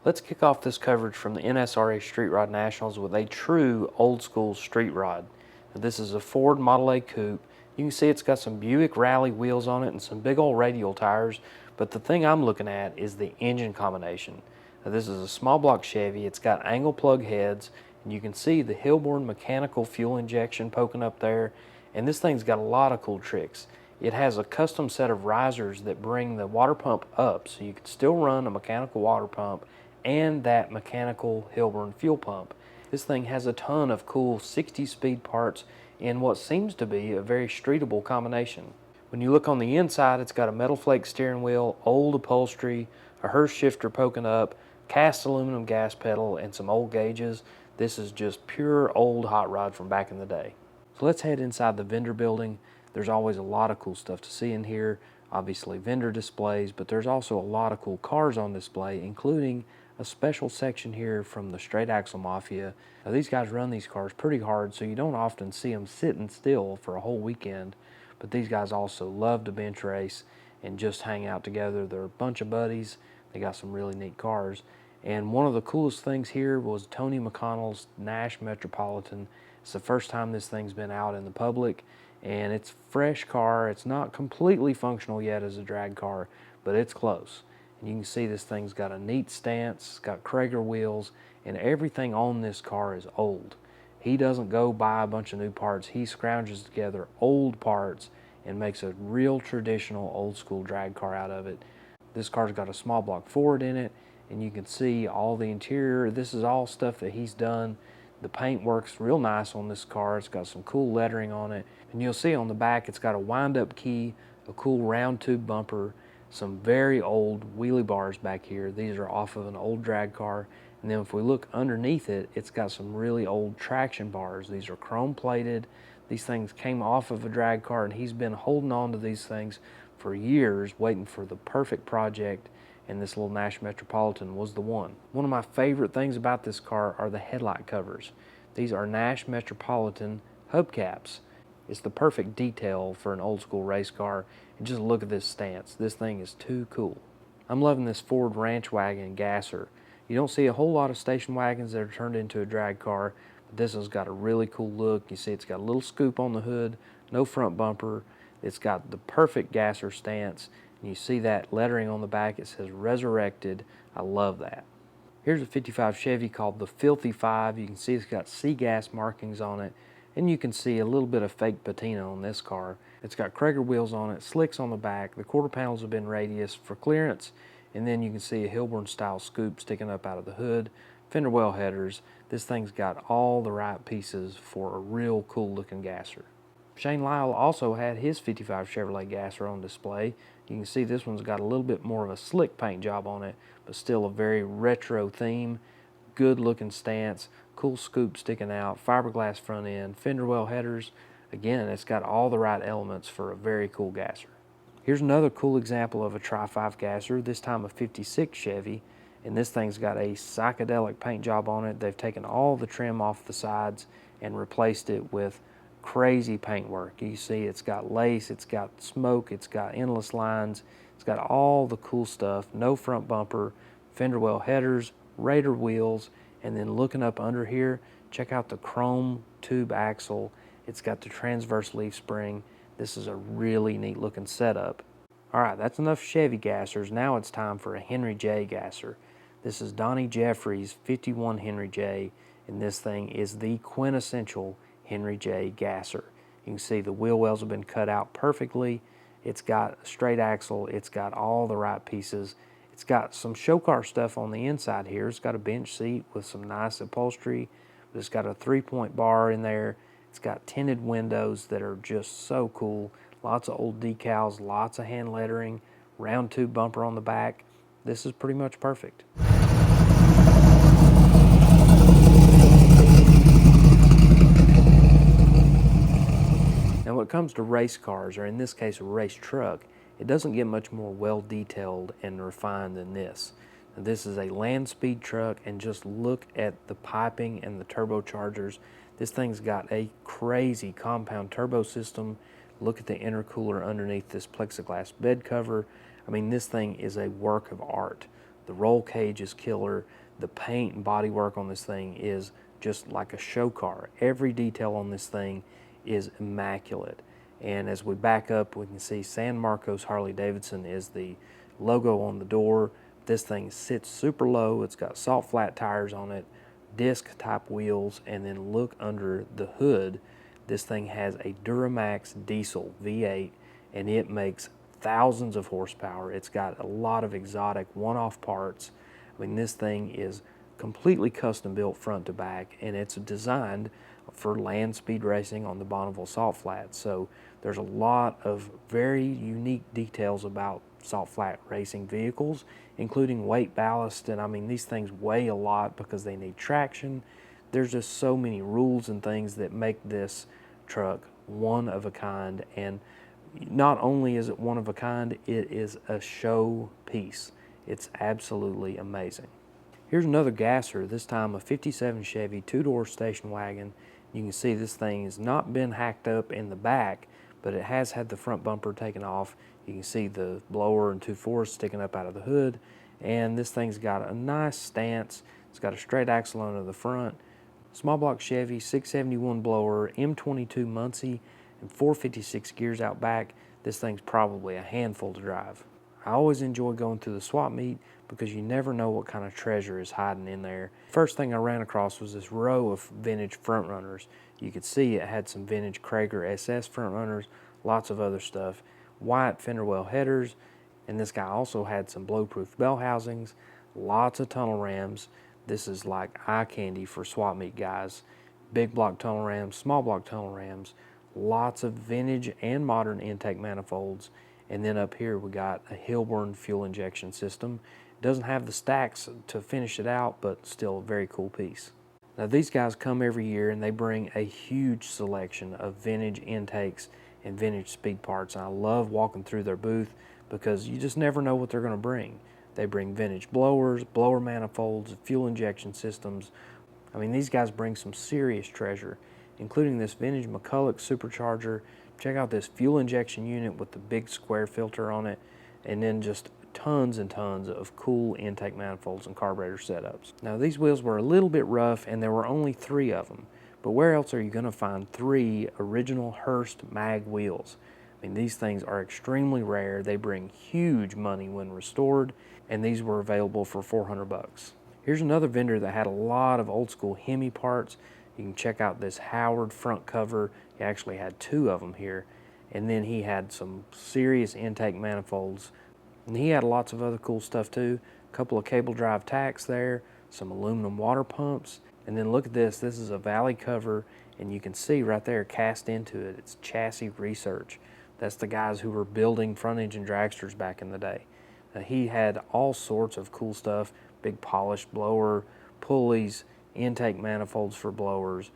Let's kick off this coverage from the NSRA Street Rod Nationals with a true old school street rod. Now, this is a Ford Model A coupe. You can see it's got some Buick Rally wheels on it and some big old radial tires, but the thing I'm looking at is the engine combination. Now, this is a small block Chevy. It's got angle plug heads, and you can see the Hilborn mechanical fuel injection poking up there, and this thing's got a lot of cool tricks. It has a custom set of risers that bring the water pump up, so you can still run a mechanical water pump and that mechanical Hilborn fuel pump. This thing has a ton of cool 60-speed parts in what seems to be a very streetable combination. When you look on the inside, it's got a metal flake steering wheel, old upholstery, a Hurst shifter poking up, cast aluminum gas pedal, and some old gauges. This is just pure old hot rod from back in the day. So let's head inside the vendor building. There's always a lot of cool stuff to see in here. Obviously vendor displays, but there's also a lot of cool cars on display, including a special section here from the Straight Axle Mafia. Now, these guys run these cars pretty hard, so you don't often see them sitting still for a whole weekend, but these guys also love to bench race and just hang out together. They're a bunch of buddies. They got some really neat cars. And one of the coolest things here was Tony McConnell's Nash Metropolitan. It's the first time this thing's been out in the public, and it's a fresh car. It's not completely functional yet as a drag car, but it's close. And you can see this thing's got a neat stance, it's got Krager wheels, and everything on this car is old. He doesn't go buy a bunch of new parts. He scrounges together old parts and makes a real traditional old school drag car out of it. This car's got a small block Ford in it, and you can see all the interior. This is all stuff that he's done. The paint works real nice on this car. It's got some cool lettering on it. And you'll see on the back it's got a wind-up key, a cool round tube bumper, some very old wheelie bars back here. These are off of an old drag car. And then if we look underneath it, it's got some really old traction bars. These are chrome plated. These things came off of a drag car, and he's been holding on to these things for years, waiting for the perfect project, and this little Nash Metropolitan was the one. One of my favorite things about this car are the headlight covers. These are Nash Metropolitan hubcaps. It's the perfect detail for an old school race car, and just look at this stance. This thing is too cool. I'm loving this Ford Ranch Wagon gasser. You don't see a whole lot of station wagons that are turned into a drag car, but this has got a really cool look. You see it's got a little scoop on the hood, no front bumper. It's got the perfect gasser stance, and you see that lettering on the back. It says Resurrected. I love that. Here's a 55 Chevy called the Filthy 5. You can see it's got C-gas markings on it, and you can see a little bit of fake patina on this car. It's got Krager wheels on it, slicks on the back. The quarter panels have been radius for clearance, and then you can see a Hilborn style scoop sticking up out of the hood. Fender well headers. This thing's got all the right pieces for a real cool looking gasser. Shane Lyle also had his 55 Chevrolet gasser on display. You can see this one's got a little bit more of a slick paint job on it, but still a very retro theme. Good looking stance, cool scoop sticking out, fiberglass front end, fender well headers. Again, it's got all the right elements for a very cool gasser. Here's another cool example of a Tri-5 gasser, this time a 56 Chevy, and this thing's got a psychedelic paint job on it. They've taken all the trim off the sides and replaced it with crazy paint work. You see it's got lace, it's got smoke, it's got endless lines, it's got all the cool stuff. No front bumper, fender well headers, Raider wheels, and then looking up under here, check out the chrome tube axle. It's got the transverse leaf spring. This is a really neat looking setup. Alright, that's enough Chevy gassers. Now it's time for a Henry J gasser. This is Donnie Jeffrey's 51 Henry J, and this thing is the quintessential Henry J gasser. You can see the wheel wells have been cut out perfectly. It's got a straight axle. It's got all the right pieces. It's got some show car stuff on the inside here. It's got a bench seat with some nice upholstery. But it's got a 3-point bar in there. It's got tinted windows that are just so cool. Lots of old decals, lots of hand lettering, round tube bumper on the back. This is pretty much perfect. Now when it comes to race cars, or in this case a race truck, it doesn't get much more well detailed and refined than this. Now, this is a land speed truck, and just look at the piping and the turbochargers. This thing's got a crazy compound turbo system. Look at the intercooler underneath this plexiglass bed cover. I mean, this thing is a work of art. The roll cage is killer. The paint and bodywork on this thing is just like a show car. Every detail on this thing is immaculate. And as we back up, we can see San Marcos Harley-Davidson is the logo on the door. This thing sits super low. It's got salt flat tires on it, disc type wheels, and then look under the hood. This thing has a Duramax diesel V8, and it makes thousands of horsepower. It's got a lot of exotic one-off parts. I mean, this thing is completely custom built front to back, and it's designed for land speed racing on the Bonneville Salt Flats. So there's a lot of very unique details about salt flat racing vehicles, including weight ballast. And I mean, these things weigh a lot because they need traction. There's just so many rules and things that make this truck one of a kind. And not only is it one of a kind, it is a show piece. It's absolutely amazing. Here's another gasser, this time a 57 Chevy two-door station wagon. You can see this thing has not been hacked up in the back, but it has had the front bumper taken off. You can see the blower and 2.4s sticking up out of the hood, and this thing's got a nice stance. It's got a straight axle under the front. Small block Chevy, 671 blower, M22 Muncie, and 456 gears out back. This thing's probably a handful to drive. I always enjoy going through the swap meet because you never know what kind of treasure is hiding in there. First thing I ran across was this row of vintage front runners. You could see it had some vintage Krager SS front runners, lots of other stuff, white fender well headers, and this guy also had some blow-proof bell housings, lots of tunnel rams. This is like eye candy for swap meet guys. Big block tunnel rams, small block tunnel rams, lots of vintage and modern intake manifolds. And then up here we got a Hilburn fuel injection system. It doesn't have the stacks to finish it out, but still a very cool piece. Now these guys come every year and they bring a huge selection of vintage intakes and vintage speed parts. And I love walking through their booth because you just never know what they're going to bring. They bring vintage blowers, blower manifolds, fuel injection systems. I mean, these guys bring some serious treasure, including this vintage McCulloch supercharger. Check out this fuel injection unit with the big square filter on it, and then just tons and tons of cool intake manifolds and carburetor setups. Now these wheels were a little bit rough and there were only 3 of them, but where else are you going to find 3 original Hurst mag wheels? I mean, these things are extremely rare. They bring huge money when restored, and these were available for $400. Here's another vendor that had a lot of old school Hemi parts. You can check out this Howard front cover. He actually had 2 of them here. And then he had some serious intake manifolds. And he had lots of other cool stuff too. A couple of cable drive tacks there, some aluminum water pumps. And then look at this. This is a Valley cover, and you can see right there cast into it, it's chassis research. That's the guys who were building front engine dragsters back in the day. Now, he had all sorts of cool stuff, big polished blower, pulleys, intake manifolds for blowers,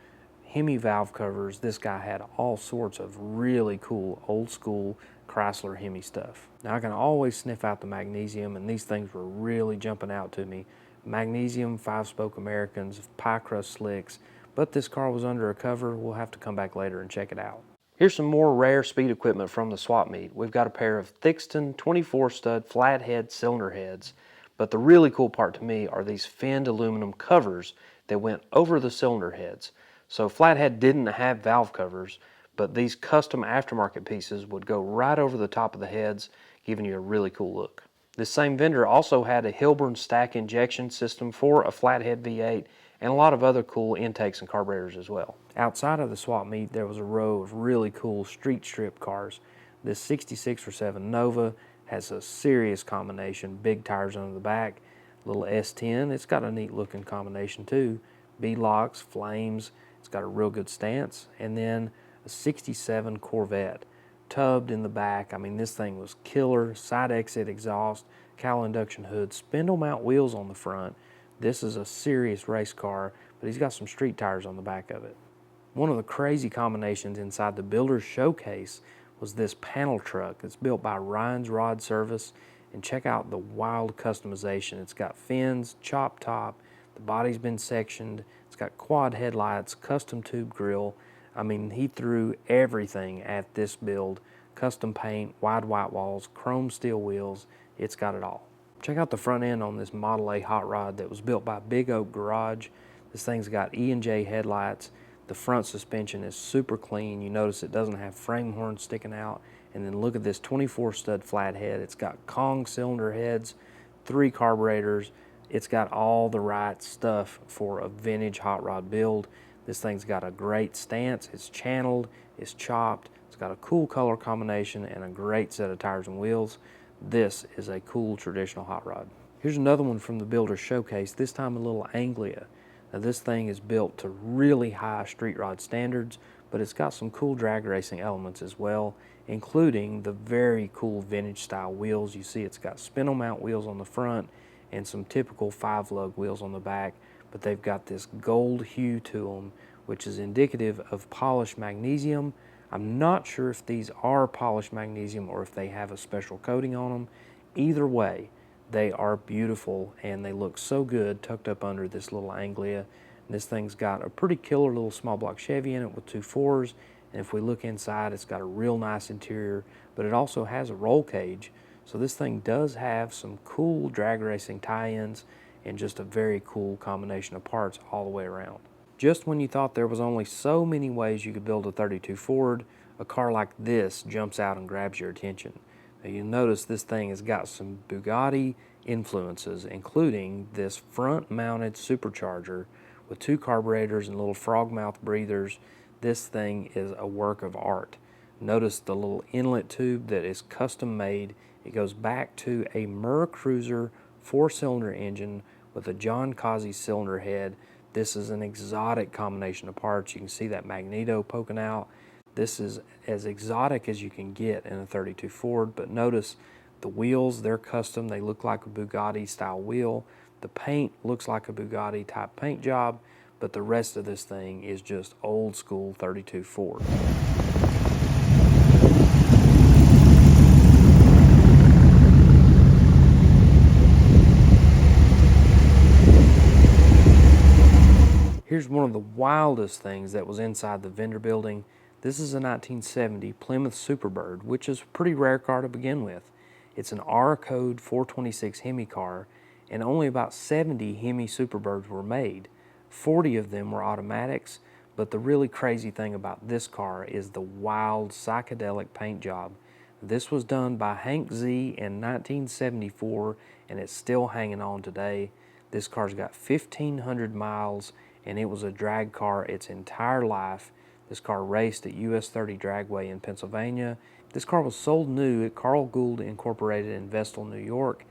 Hemi valve covers. This guy had all sorts of really cool old school Chrysler Hemi stuff. Now I can always sniff out the magnesium, and these things were really jumping out to me. Magnesium 5-spoke Americans, pie crust slicks, but this car was under a cover. We'll have to come back later and check it out. Here's some more rare speed equipment from the swap meet. We've got a pair of Thixton 24 stud flathead cylinder heads, but the really cool part to me are these finned aluminum covers that went over the cylinder heads. So Flathead didn't have valve covers, but these custom aftermarket pieces would go right over the top of the heads, giving you a really cool look. This same vendor also had a Hilburn stack injection system for a Flathead V8 and a lot of other cool intakes and carburetors as well. Outside of the swap meet, there was a row of really cool street strip cars. This 66-7 Nova has a serious combination, big tires under the back, little S10. It's got a neat looking combination too. B-locks, flames, it's got a real good stance. And then a 67 Corvette, tubbed in the back. I mean, this thing was killer. Side exit exhaust, cowl induction hood, spindle mount wheels on the front. This is a serious race car, but he's got some street tires on the back of it. One of the crazy combinations inside the builder's showcase was this panel truck. It's built by Ryan's Rod Service, and check out the wild customization. It's got fins, chop top, the body's been sectioned, it's got quad headlights, custom tube grill. I mean, he threw everything at this build. Custom paint, wide white walls, chrome steel wheels, it's got it all. Check out the front end on this Model A hot rod that was built by Big Oak Garage. This thing's got E&J headlights. The front suspension is super clean. You notice it doesn't have frame horns sticking out. And then look at this 24 stud flathead. It's got Kong cylinder heads, 3 carburetors. It's got all the right stuff for a vintage hot rod build. This thing's got a great stance. It's channeled, it's chopped. It's got a cool color combination and a great set of tires and wheels. This is a cool traditional hot rod. Here's another one from the builder showcase, this time a little Anglia. Now this thing is built to really high street rod standards, but it's got some cool drag racing elements as well, including the very cool vintage style wheels. You see it's got spindle mount wheels on the front and some typical 5-lug wheels on the back, but they've got this gold hue to them, which is indicative of polished magnesium. I'm not sure if these are polished magnesium or if they have a special coating on them. Either way, they are beautiful and they look so good tucked up under this little Anglia. And this thing's got a pretty killer little small block Chevy in it with 2 4s. And if we look inside, it's got a real nice interior, but it also has a roll cage. So this thing does have some cool drag racing tie-ins and just a very cool combination of parts all the way around. Just when you thought there was only so many ways you could build a 32 Ford, a car like this jumps out and grabs your attention. Now you'll notice this thing has got some Bugatti influences, including this front-mounted supercharger with 2 carburetors and little frog mouth breathers. This thing is a work of art. Notice the little inlet tube that is custom made. It goes back to a Cruiser 4-cylinder engine with a John Causey cylinder head. This is an exotic combination of parts. You can see that magneto poking out. This is as exotic as you can get in a 32 Ford, but notice the wheels, they're custom. They look like a Bugatti style wheel. The paint looks like a Bugatti type paint job, but the rest of this thing is just old school 32 Ford. Here's one of the wildest things that was inside the vendor building. This is a 1970 Plymouth Superbird, which is a pretty rare car to begin with. It's an R code 426 Hemi car, and only about 70 Hemi Superbirds were made. 40 of them were automatics, but the really crazy thing about this car is the wild psychedelic paint job. This was done by Hank Z in 1974, and it's still hanging on today. This car's got 1,500 miles, and it was a drag car its entire life. This car raced at US 30 Dragway in Pennsylvania. This car was sold new at Carl Gould Incorporated in Vestal, New York,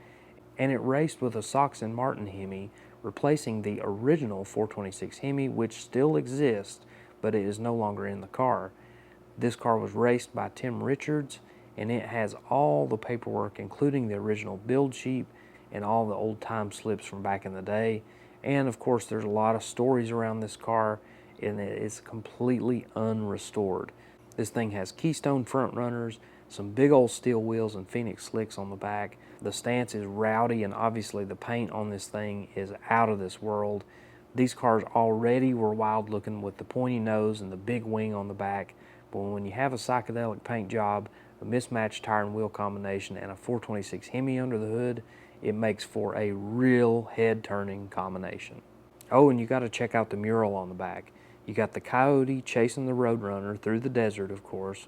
and it raced with a Sox and Martin Hemi, replacing the original 426 Hemi, which still exists, but it is no longer in the car. This car was raced by Tim Richards, and it has all the paperwork, including the original build sheet and all the old time slips from back in the day. And of course, there's a lot of stories around this car, and it is completely unrestored. This thing has Keystone front runners, some big old steel wheels and Phoenix slicks on the back. The stance is rowdy, and obviously the paint on this thing is out of this world. These cars already were wild looking with the pointy nose and the big wing on the back, but when you have a psychedelic paint job, a mismatched tire and wheel combination, and a 426 Hemi under the hood, it makes for a real head-turning combination. Oh, and you got to check out the mural on the back. You got the coyote chasing the Roadrunner through the desert, of course.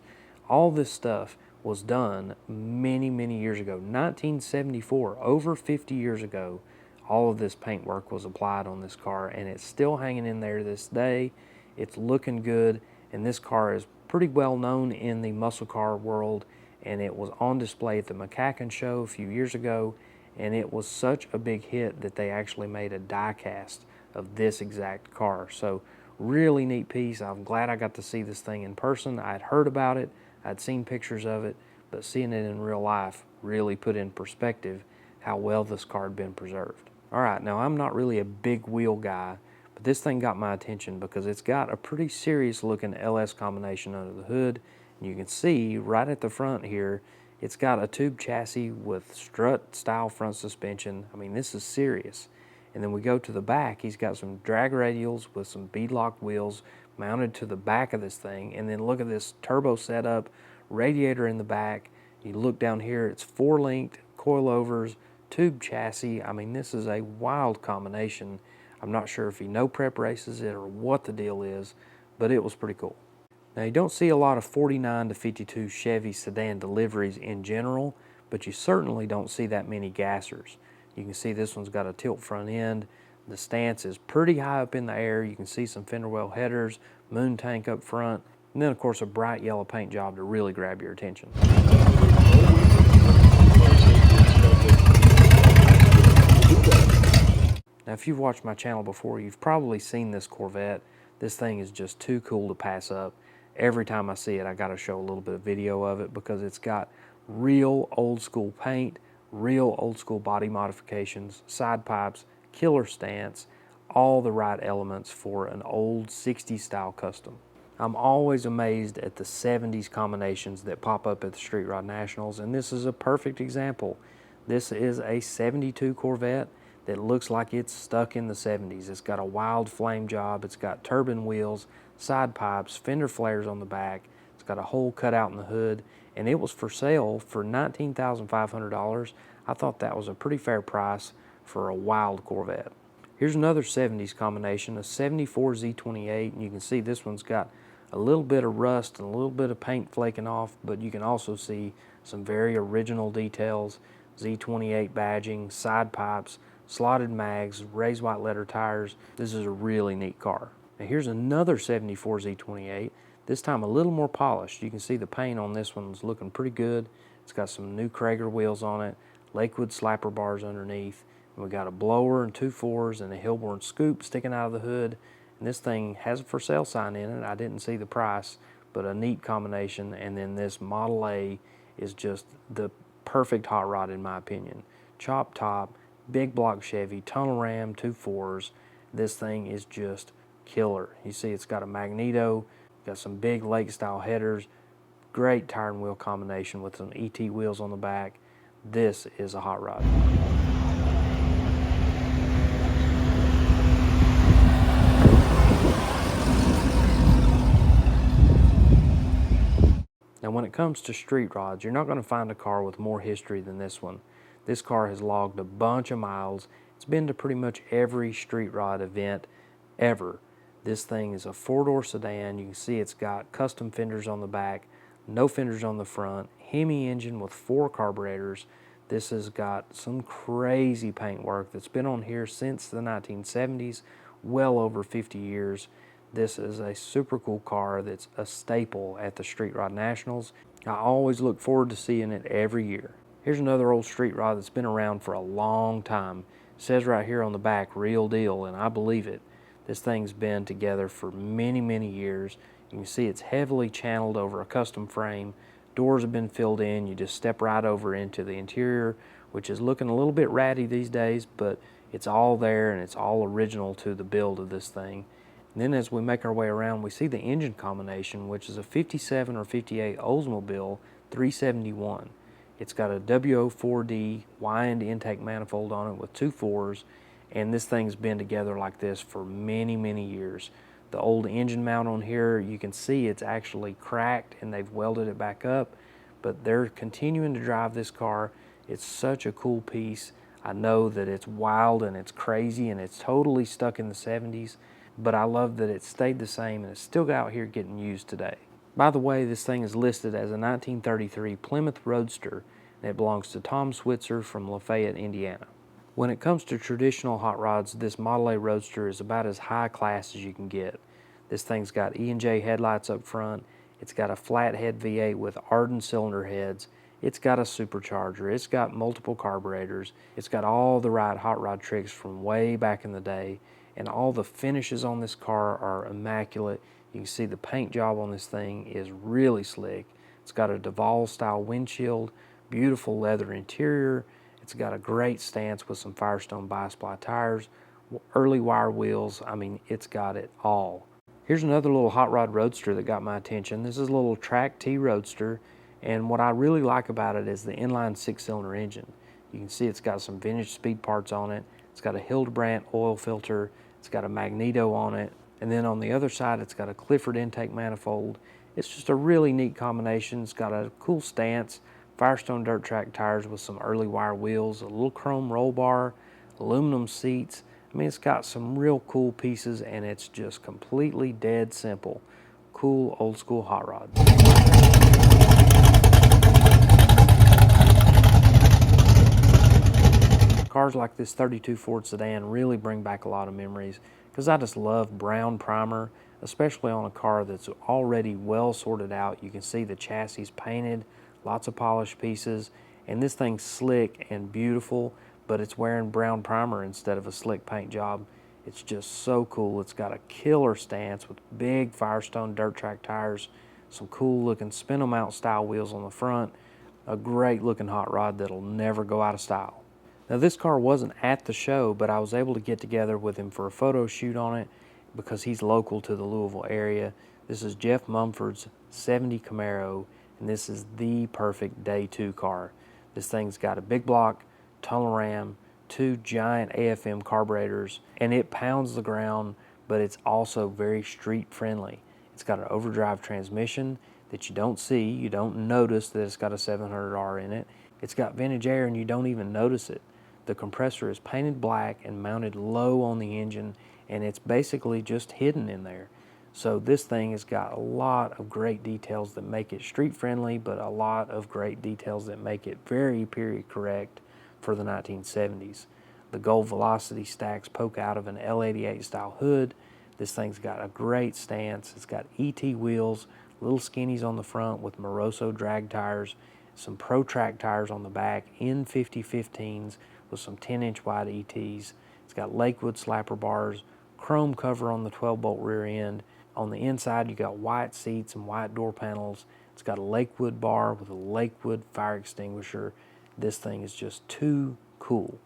All this stuff was done many, many years ago. 1974, over 50 years ago, all of this paint work was applied on this car, and it's still hanging in there this day. It's looking good, and this car is pretty well known in the muscle car world, and it was on display at the McCacken show a few years ago, and it was such a big hit that they actually made a die cast of this exact car. So really neat piece. I'm glad I got to see this thing in person. I'd heard about it, I'd seen pictures of it, but seeing it in real life really put in perspective how well this car had been preserved. All right, now I'm not really a big wheel guy, but this thing got my attention because it's got a pretty serious looking LS combination under the hood. And you can see right at the front here, it's got a tube chassis with strut style front suspension. I mean, this is serious. And then we go to the back, he's got some drag radials with some beadlock wheels mounted to the back of this thing. And then look at this turbo setup, radiator in the back. You look down here, it's 4-linked coilovers, tube chassis. I mean, this is a wild combination. I'm not sure if he no prep races it or what the deal is, but it was pretty cool. Now, you don't see a lot of 49 to 52 Chevy sedan deliveries in general, but you certainly don't see that many gassers. You can see this one's got a tilt front end. The stance is pretty high up in the air. You can see some fender well headers, moon tank up front, and then of course a bright yellow paint job to really grab your attention. Now, if you've watched my channel before, you've probably seen this Corvette. This thing is just too cool to pass up. Every time I see it, I gotta show a little bit of video of it because it's got real old school paint, real old school body modifications, side pipes, killer stance, all the right elements for an old 60s style custom. I'm always amazed at the 70s combinations that pop up at the Street Rod Nationals, and this is a perfect example. This is a 72 Corvette that looks like it's stuck in the 70s. It's got a wild flame job, it's got turbine wheels, side pipes, fender flares on the back, it's got a hole cut out in the hood, and it was for sale for $19,500. I thought that was a pretty fair price for a wild Corvette. Here's another 70s combination, a 74 Z28, and you can see this one's got a little bit of rust and a little bit of paint flaking off, but you can also see some very original details, Z28 badging, side pipes, slotted mags, raised white letter tires. This is a really neat car. Now here's another 74 Z28, this time a little more polished. You can see the paint on this one's looking pretty good. It's got some new Krager wheels on it, Lakewood slapper bars underneath, and we got a blower and 2 4s and a Hilborn scoop sticking out of the hood. And this thing has a for sale sign in it. I didn't see the price, but a neat combination. And then this Model A is just the perfect hot rod in my opinion. Chop top, big block Chevy, tunnel ram, 2 4s. This thing is just killer. You see it's got a magneto, got some big lake style headers, great tire and wheel combination with some ET wheels on the back. This is a hot rod. Now when it comes to street rods, you're not going to find a car with more history than this one. This car has logged a bunch of miles. It's been to pretty much every street rod event ever. This thing is a 4-door sedan. You can see it's got custom fenders on the back, no fenders on the front, Hemi engine with 4 carburetors. This has got some crazy paint work that's been on here since the 1970s, well over 50 years. This is a super cool car that's a staple at the Street Rod Nationals. I always look forward to seeing it every year. Here's another old street rod that's been around for a long time. It says right here on the back, real deal, and I believe it. This thing's been together for many, many years. You can see it's heavily channeled over a custom frame. Doors have been filled in. You just step right over into the interior, which is looking a little bit ratty these days, but it's all there and it's all original to the build of this thing. And then as we make our way around, we see the engine combination, which is a 57 or 58 Oldsmobile 371. It's got a W04D wind intake manifold on it with 2 4s, and this thing's been together like this for many, many years. The old engine mount on here, you can see it's actually cracked and they've welded it back up, but they're continuing to drive this car. It's such a cool piece. I know that it's wild and it's crazy and it's totally stuck in the 70s, but I love that it stayed the same and it's still out here getting used today. By the way, this thing is listed as a 1933 Plymouth Roadster, and it belongs to Tom Switzer from Lafayette, Indiana. When it comes to traditional hot rods, this Model A Roadster is about as high class as you can get. This thing's got E&J headlights up front, it's got a flathead V8 with Arden cylinder heads, it's got a supercharger, it's got multiple carburetors, it's got all the right hot rod tricks from way back in the day, and all the finishes on this car are immaculate. You can see the paint job on this thing is really slick. It's got a Duval style windshield, beautiful leather interior, it's got a great stance with some Firestone bi-sply tires, early wire wheels. I mean, it's got it all. Here's another little hot rod roadster that got my attention. This is a little Track T Roadster, and what I really like about it is the inline 6-cylinder engine. You can see it's got some vintage speed parts on it. It's got a Hildebrandt oil filter. It's got a magneto on it. And then on the other side, it's got a Clifford intake manifold. It's just a really neat combination. It's got a cool stance, Firestone dirt track tires with some early wire wheels, a little chrome roll bar, aluminum seats. I mean, it's got some real cool pieces, and it's just completely dead simple. Cool old school hot rod. Cars like this 32 Ford sedan really bring back a lot of memories because I just love brown primer, especially on a car that's already well sorted out. You can see the chassis painted, lots of polished pieces, and this thing's slick and beautiful, but it's wearing brown primer instead of a slick paint job. It's just so cool. It's got a killer stance with big Firestone dirt track tires, some cool looking spindle mount style wheels on the front, a great looking hot rod that'll never go out of style. Now this car wasn't at the show, but I was able to get together with him for a photo shoot on it because he's local to the Louisville area. This is Jeff Mumford's 70 Camaro, and this is the perfect day 2 car. This thing's got a big block, tunnel ram, 2 giant AFM carburetors, and it pounds the ground, but it's also very street friendly. It's got an overdrive transmission that you don't see, you don't notice that it's got a 700R in it. It's got vintage air and you don't even notice it. The compressor is painted black and mounted low on the engine, and it's basically just hidden in there. So this thing has got a lot of great details that make it street friendly, but a lot of great details that make it very period correct for the 1970s. The gold velocity stacks poke out of an L88 style hood. This thing's got a great stance. It's got ET wheels, little skinnies on the front with Moroso drag tires, some Pro Track tires on the back, N5015s with some 10-inch wide ETs. It's got Lakewood slapper bars, chrome cover on the 12-bolt rear end. On the inside, you got white seats and white door panels. It's got a Lakewood bar with a Lakewood fire extinguisher. This thing is just too cool.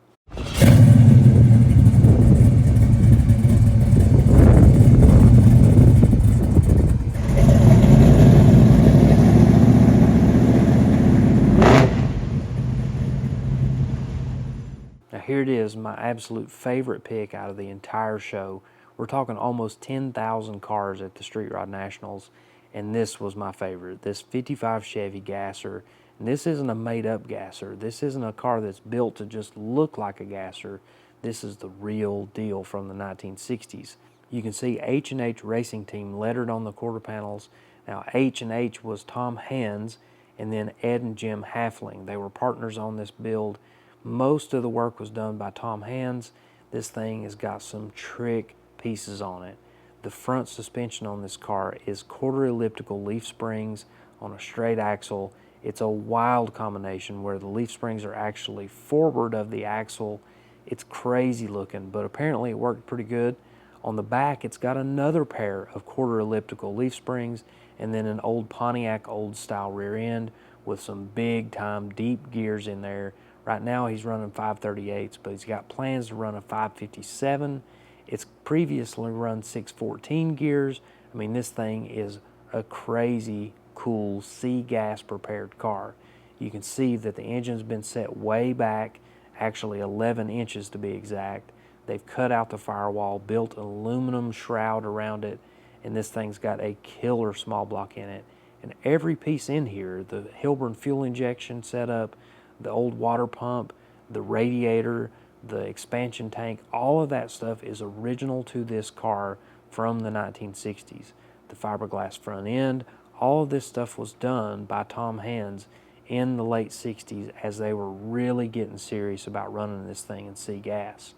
Now here it is, my absolute favorite pick out of the entire show. We're talking almost 10,000 cars at the Street Rod Nationals, and this was my favorite. This 55 Chevy gasser. And this isn't a made-up gasser. This isn't a car that's built to just look like a gasser. This is the real deal from the 1960s. You can see H&H Racing Team lettered on the quarter panels. Now H&H was Tom Hands and then Ed and Jim Halfling. They were partners on this build. Most of the work was done by Tom Hands. This thing has got some trick pieces on it. The front suspension on this car is quarter elliptical leaf springs on a straight axle. It's a wild combination where the leaf springs are actually forward of the axle. It's crazy looking, but apparently it worked pretty good. On the back, it's got another pair of quarter elliptical leaf springs and then an old Pontiac old style rear end with some big time deep gears in there. Right now he's running 538s, but he's got plans to run a 557. It's previously run 614 gears. I mean, this thing is a crazy cool C-gas prepared car. You can see that the engine's been set way back, actually 11 inches to be exact. They've cut out the firewall, built an aluminum shroud around it, and this thing's got a killer small block in it. And every piece in here, the Hilburn fuel injection setup, the old water pump, the radiator, the expansion tank, all of that stuff is original to this car from the 1960s. The fiberglass front end, all of this stuff was done by Tom Hands in the late 60s as they were really getting serious about running this thing in C-gas.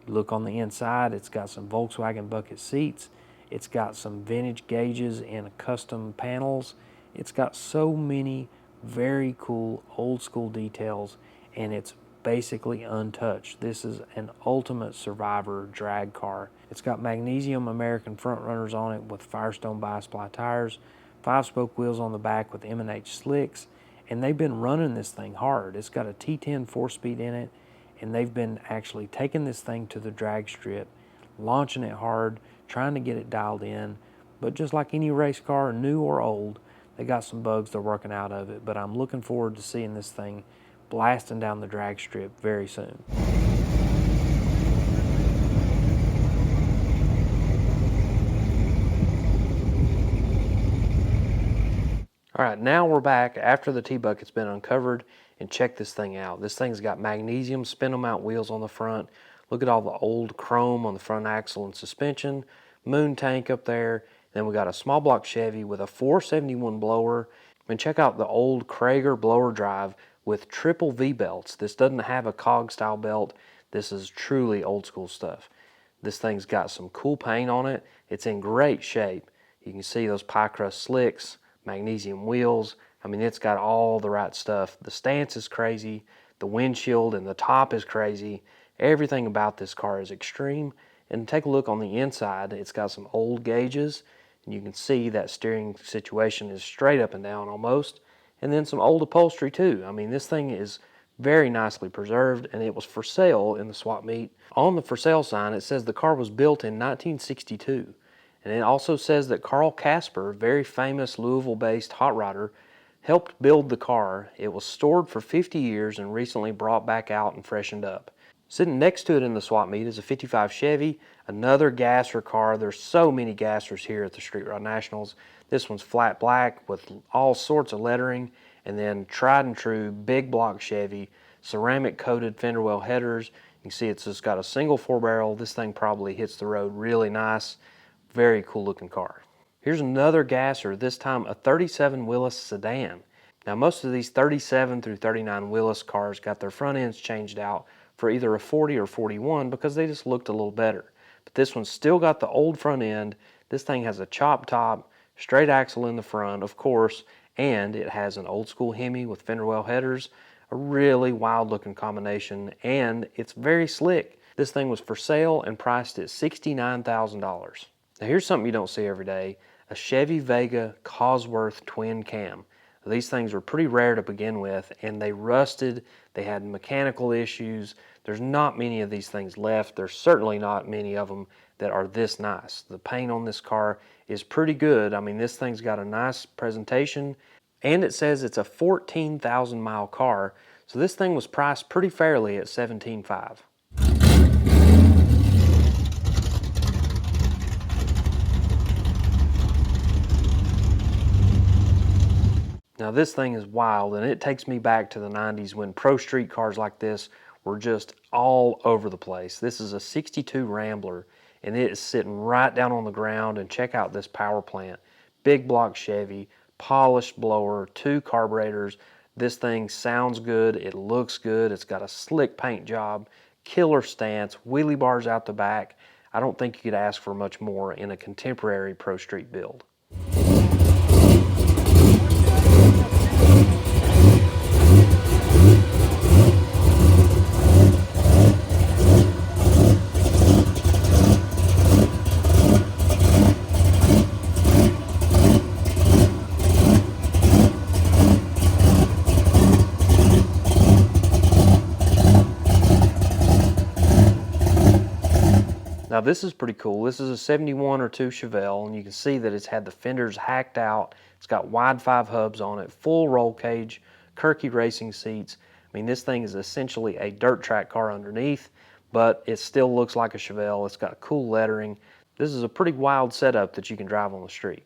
You look on the inside, it's got some Volkswagen bucket seats. It's got some vintage gauges and custom panels. It's got so many very cool old school details, and it's basically untouched. This is an ultimate survivor drag car. It's got magnesium American front runners on it with Firestone bi-sply tires, 5-spoke wheels on the back with M&H slicks, and they've been running this thing hard. It's got a T10 4-speed in it, and they've been actually taking this thing to the drag strip, launching it hard, trying to get it dialed in. But just like any race car, new or old, they got some bugs they're working out of it. But I'm looking forward to seeing this thing blasting down the drag strip very soon. All right, Alright, now we're back after the T-bucket's been uncovered, and check this thing out. This thing's got magnesium spindle mount wheels on the front. Look at all the old chrome on the front axle and suspension. Moon tank up there. Then we got a small block Chevy with a 471 blower. And check out the old Krager blower drive with triple V-belts. This doesn't have a cog style belt. This is truly old school stuff. This thing's got some cool paint on it. It's in great shape. You can see those pie crust slicks, magnesium wheels. I mean, it's got all the right stuff. The stance is crazy. The windshield and the top is crazy. Everything about this car is extreme. And take a look on the inside. It's got some old gauges, and you can see that steering situation is straight up and down almost. And then some old upholstery too. I mean, this thing is very nicely preserved, and it was for sale in the swap meet. On the for sale sign, it says the car was built in 1962. And it also says that Carl Casper, very famous Louisville-based hot rodder, helped build the car. It was stored for 50 years and recently brought back out and freshened up. Sitting next to it in the swap meet is a 55 Chevy, another gasser car. There's so many gassers here at the Street Rod Nationals. This one's flat black with all sorts of lettering, and then tried and true big block Chevy, ceramic coated fender well headers. You can see it's just got a single 4-barrel. This thing probably hits the road really nice. Very cool looking car. Here's another gasser, this time a 37 Willys sedan. Now most of these 37 through 39 Willys cars got their front ends changed out for either a 40 or 41 because they just looked a little better. But this one's still got the old front end. This thing has a chop top, straight axle in the front, of course, and it has an old school Hemi with fender well headers. A really wild looking combination, and it's very slick. This thing was for sale and priced at $69,000. Now here's something you don't see every day, a Chevy Vega Cosworth twin cam. These things were pretty rare to begin with, and they rusted, they had mechanical issues. There's not many of these things left. There's certainly not many of them that are this nice. The paint on this car is pretty good. I mean, this thing's got a nice presentation, and it says it's a 14,000 mile car, so this thing was priced pretty fairly at $17,500. Now this thing is wild, and it takes me back to the 90s when pro street cars like this were just all over the place. This is a 62 Rambler, and it is sitting right down on the ground, and check out this power plant. Big block Chevy, polished blower, 2 carburetors. This thing sounds good, it looks good, it's got a slick paint job, killer stance, wheelie bars out the back. I don't think you could ask for much more in a contemporary pro street build. Now this is pretty cool. This is a 71 or 2 Chevelle, and you can see that it's had the fenders hacked out. It's got wide 5 hubs on it, full roll cage, Kirky racing seats. I mean, this thing is essentially a dirt track car underneath, but it still looks like a Chevelle. It's got cool lettering. This is a pretty wild setup that you can drive on the street.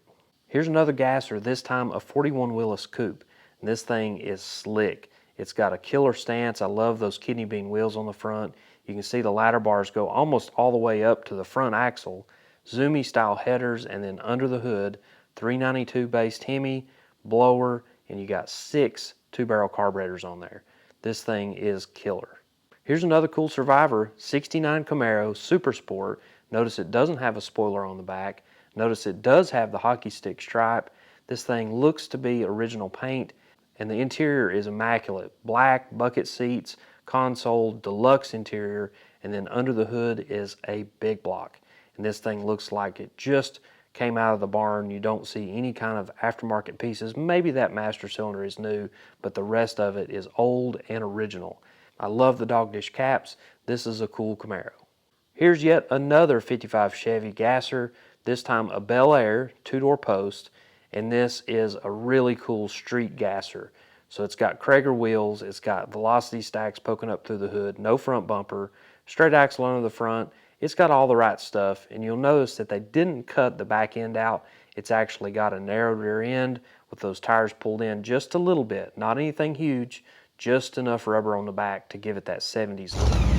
Here's another gasser, this time a 41 Willys coupe. And this thing is slick. It's got a killer stance. I love those kidney bean wheels on the front. You can see the ladder bars go almost all the way up to the front axle. Zoomy style headers, and then under the hood, 392 based Hemi, blower, and you got 6 2-barrel carburetors on there. This thing is killer. Here's another cool Survivor, 69 Camaro Super Sport. Notice it doesn't have a spoiler on the back. Notice it does have the hockey stick stripe. This thing looks to be original paint, and the interior is immaculate. Black bucket seats, console, deluxe interior, and then under the hood is a big block. And this thing looks like it just came out of the barn. You don't see any kind of aftermarket pieces. Maybe that master cylinder is new, but the rest of it is old and original. I love the dog dish caps. This is a cool Camaro. Here's yet another 55 Chevy gasser, this time a Bel Air 2-door post, and this is a really cool street gasser. So it's got Krager wheels, it's got velocity stacks poking up through the hood, no front bumper, straight axle under the front. It's got all the right stuff, and you'll notice that they didn't cut the back end out. It's actually got a narrowed rear end with those tires pulled in just a little bit, not anything huge, just enough rubber on the back to give it that 70s look.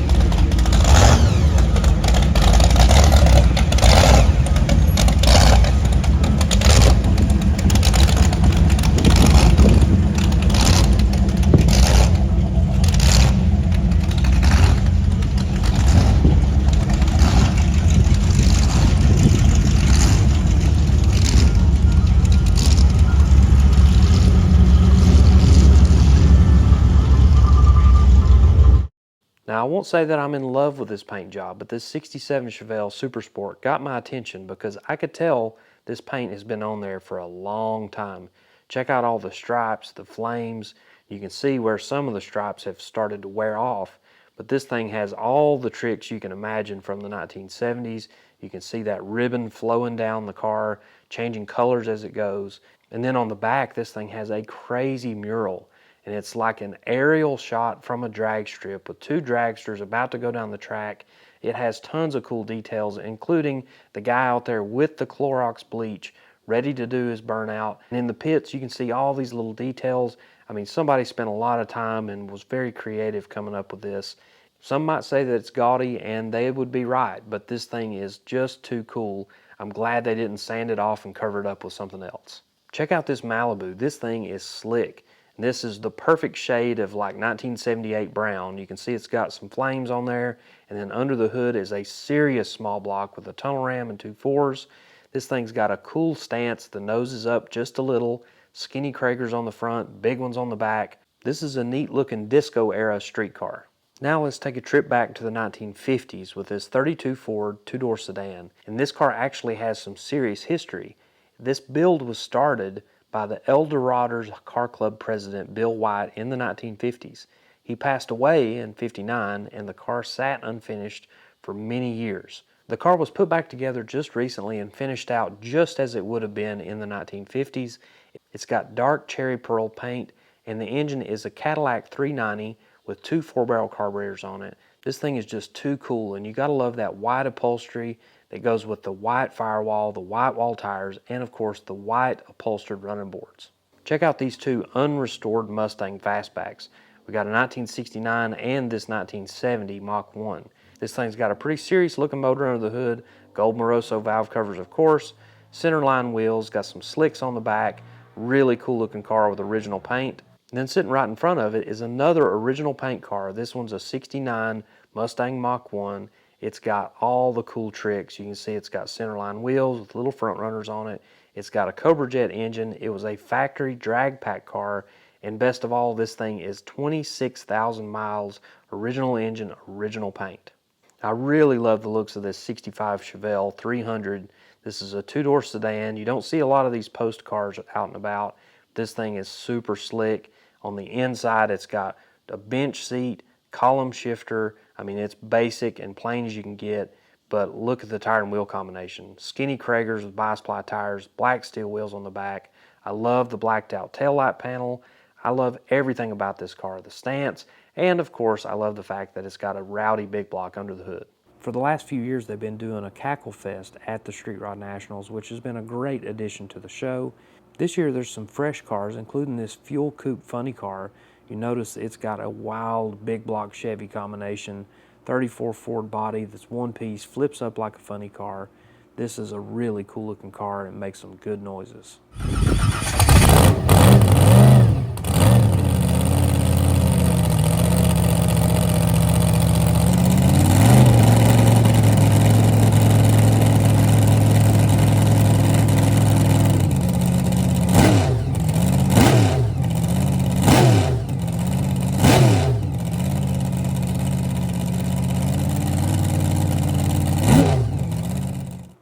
Now, I won't say that I'm in love with this paint job, but this 67 Chevelle Super Sport got my attention because I could tell this paint has been on there for a long time. Check out all the stripes, the flames. You can see where some of the stripes have started to wear off, but this thing has all the tricks you can imagine from the 1970s. You can see that ribbon flowing down the car, changing colors as it goes. And then on the back, this thing has a crazy mural. And it's like an aerial shot from a drag strip with two dragsters about to go down the track. It has tons of cool details, including the guy out there with the Clorox bleach ready to do his burnout. And in the pits, you can see all these little details. I mean, somebody spent a lot of time and was very creative coming up with this. Some might say that it's gaudy, and they would be right, but this thing is just too cool. I'm glad they didn't sand it off and cover it up with something else. Check out this Malibu. This thing is slick. This is the perfect shade of like 1978 brown. You can see it's got some flames on there, and then under the hood is a serious small block with a tunnel ram and two 4s. This thing's got a cool stance. The nose is up just a little, skinny Kragers on the front, big ones on the back. This is a neat looking disco era street car. Now let's take a trip back to the 1950s with this 32 Ford two-door sedan. And this car actually has some serious history. This build was started by the Eldorado's Car Club president Bill White in the 1950s. He passed away in '59 and the car sat unfinished for many years. The car was put back together just recently and finished out just as it would have been in the 1950s. It's got dark cherry pearl paint and the engine is a Cadillac 390 with two 4-barrel carburetors on it. This thing is just too cool, and you gotta love that white upholstery that goes with the white firewall, the white wall tires, and of course the white upholstered running boards. Check out these two unrestored Mustang fastbacks. We got a 1969 and this 1970 Mach 1. This thing's got a pretty serious looking motor under the hood, gold Moroso valve covers of course, centerline wheels, got some slicks on the back, really cool looking car with original paint. And then sitting right in front of it is another original paint car. This one's a 69 Mustang Mach 1. It's got all the cool tricks. You can see it's got centerline wheels with little front runners on it. It's got a Cobra Jet engine. It was a factory drag pack car. And best of all, this thing is 26,000 miles, original engine, original paint. I really love the looks of this 65 Chevelle 300. This is a two-door sedan. You don't see a lot of these post cars out and about. This thing is super slick. On the inside, it's got a bench seat, column shifter. I mean, it's basic and plain as you can get, but look at the tire and wheel combination. Skinny Kragers with bi-ply tires, black steel wheels on the back. I love the blacked out taillight panel. I love everything about this car, the stance, and of course, I love the fact that it's got a rowdy big block under the hood. For the last few years, they've been doing a Cackle Fest at the Street Rod Nationals, which has been a great addition to the show. This year, there's some fresh cars, including this fuel coupe funny car. You notice it's got a wild big block Chevy combination, 34 Ford body that's one piece, flips up like a funny car. This is a really cool looking car and makes some good noises.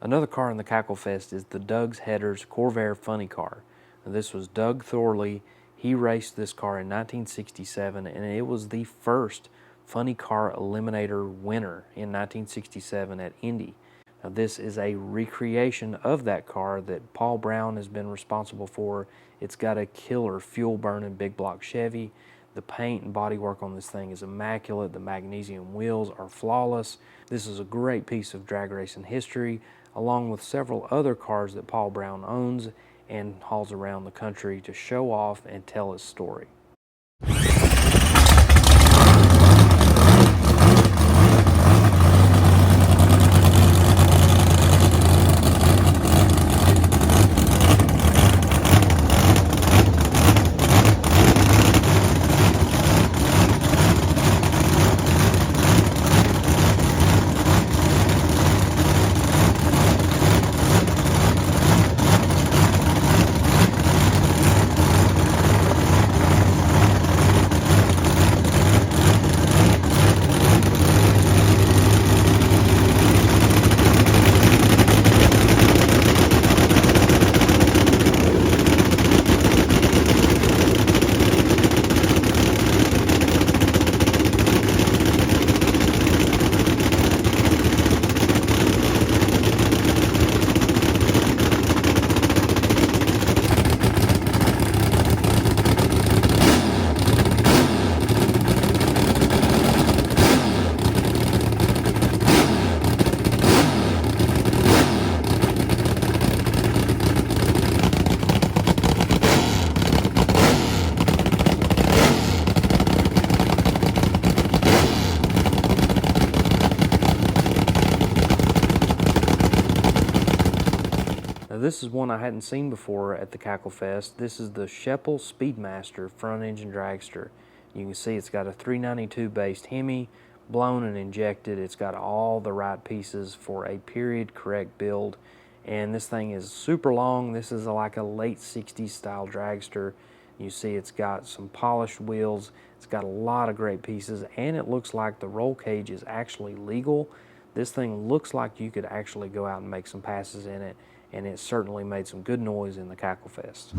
Another car in the Cackle Fest is the Doug's Headers Corvair Funny Car. Now, this was Doug Thorley. He raced this car in 1967, and it was the first Funny Car Eliminator winner in 1967 at Indy. Now, this is a recreation of that car that Paul Brown has been responsible for. It's got a killer fuel-burning big block Chevy. The paint and bodywork on this thing is immaculate. The magnesium wheels are flawless. This is a great piece of drag racing history, along with several other cars that Paul Brown owns, and hauls around the country to show off and tell his story. Now this is one I hadn't seen before at the Cackle Fest. This is the Sheppel Speedmaster front engine dragster. You can see it's got a 392 based Hemi, blown and injected. It's got all the right pieces for a period correct build. And this thing is super long. This is like a late 60s style dragster. You see it's got some polished wheels. It's got a lot of great pieces, and it looks like the roll cage is actually legal. This thing looks like you could actually go out and make some passes in it, and it certainly made some good noise in the Cackle Fest.